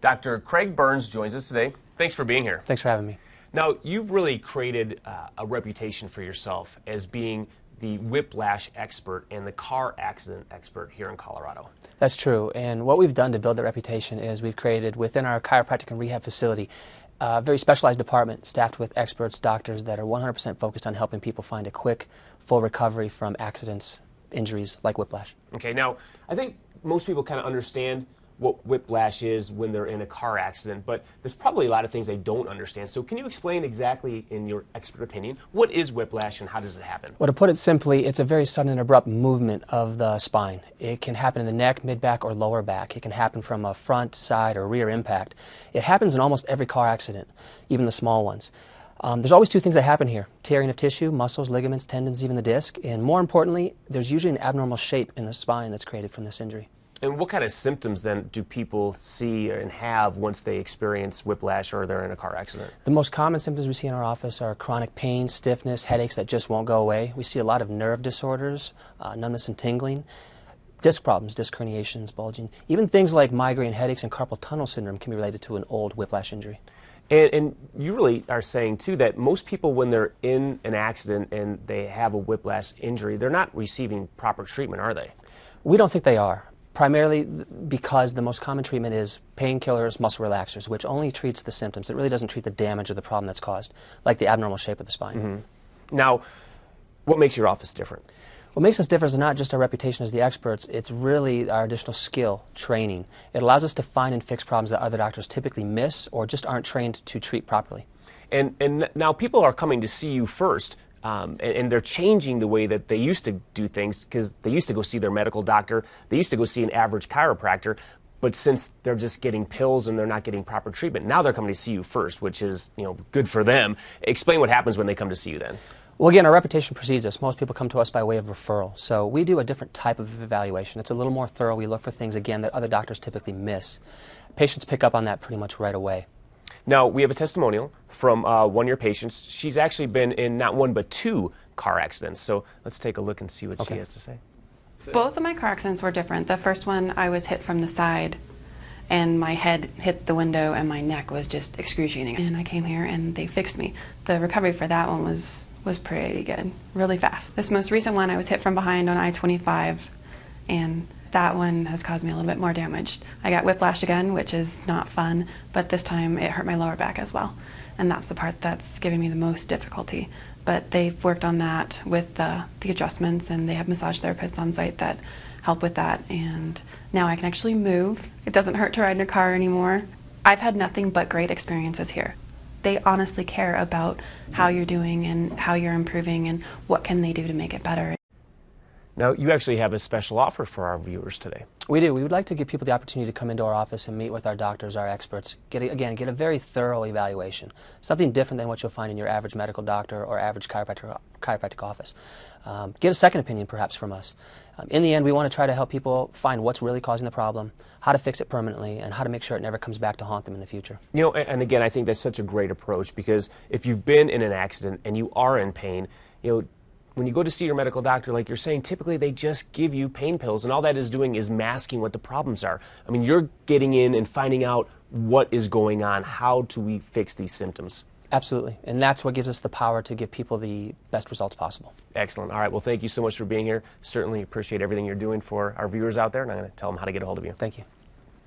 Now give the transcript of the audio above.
Dr. Craig Burns joins us today. Thanks for being here. Thanks for having me. Now, you've really created a reputation for yourself as being the whiplash expert and the car accident expert here in Colorado. That's true, and what we've done to build that reputation is we've created within our chiropractic and rehab facility a very specialized department staffed with experts, doctors that are 100% focused on helping people find a quick, full recovery from accidents, injuries like whiplash. Okay, now, I think most people kind of understand what whiplash is when they're in a car accident, but there's probably a lot of things they don't understand. So can you explain exactly, in your expert opinion, what is whiplash and how does it happen? Well, to put it simply, it's a very sudden and abrupt movement of the spine. It can happen in the neck, mid-back, or lower back. It can happen from a front, side, or rear impact. It happens in almost every car accident, even the small ones. There's always two things that happen here: tearing of tissue, muscles, ligaments, tendons, even the disc, and more importantly, there's usually an abnormal shape in the spine that's created from this injury. And what kind of symptoms then do people see and have once they experience whiplash or they're in a car accident? The most common symptoms we see in our office are chronic pain, stiffness, headaches that just won't go away. We see a lot of nerve disorders, numbness and tingling, disc problems, disc herniations, bulging. Even things like migraine headaches and carpal tunnel syndrome can be related to an old whiplash injury. And you really are saying, too, that most people, when they're in an accident and they have a whiplash injury, they're not receiving proper treatment, are they? We don't think they are. Primarily because the most common treatment is painkillers, muscle relaxers, which only treats the symptoms. It really doesn't treat the damage or the problem that's caused, like the abnormal shape of the spine. Mm-hmm. Now, what makes your office different? What makes us different is not just our reputation as the experts, it's really our additional skill, training. It allows us to find and fix problems that other doctors typically miss or just aren't trained to treat properly. And now people are coming to see you first. And they're changing the way that they used to do things, because they used to go see their medical doctor, they used to go see an average chiropractor, but since they're just getting pills and they're not getting proper treatment, now they're coming to see you first, which is, good for them. Explain what happens when they come to see you then. Well, again, our reputation precedes us. Most people come to us by way of referral. So we do a different type of evaluation. It's a little more thorough. We look for things, again, that other doctors typically miss. Patients pick up on that pretty much right away. Now, we have a testimonial from one of your patients. She's actually been in not one but two car accidents. So let's take a look and see what she has to say. Both of my car accidents were different. The first one, I was hit from the side, and my head hit the window, and my neck was just excruciating. And I came here, and they fixed me. The recovery for that one was pretty good, really fast. This most recent one, I was hit from behind on I-25, and that one has caused me a little bit more damage. I got whiplash again, which is not fun, but this time it hurt my lower back as well. And that's the part that's giving me the most difficulty. But they've worked on that with the adjustments, and they have massage therapists on site that help with that. And now I can actually move. It doesn't hurt to ride in a car anymore. I've had nothing but great experiences here. They honestly care about how you're doing and how you're improving and what can they do to make it better. Now, you actually have a special offer for our viewers today. We do. We would like to give people the opportunity to come into our office and meet with our doctors, our experts, get a very thorough evaluation, something different than what you'll find in your average medical doctor or average chiropractic office. Get a second opinion, perhaps, from us. In the end, we want to try to help people find what's really causing the problem, how to fix it permanently, and how to make sure it never comes back to haunt them in the future. And again, I think that's such a great approach, because if you've been in an accident and you are in pain, when you go to see your medical doctor, like you're saying, typically they just give you pain pills, and all that is doing is masking what the problems are. I mean, you're getting in and finding out what is going on. How do we fix these symptoms? Absolutely, and that's what gives us the power to give people the best results possible. Excellent. All right, well, thank you so much for being here. Certainly appreciate everything you're doing for our viewers out there, and I'm going to tell them how to get a hold of you. Thank you.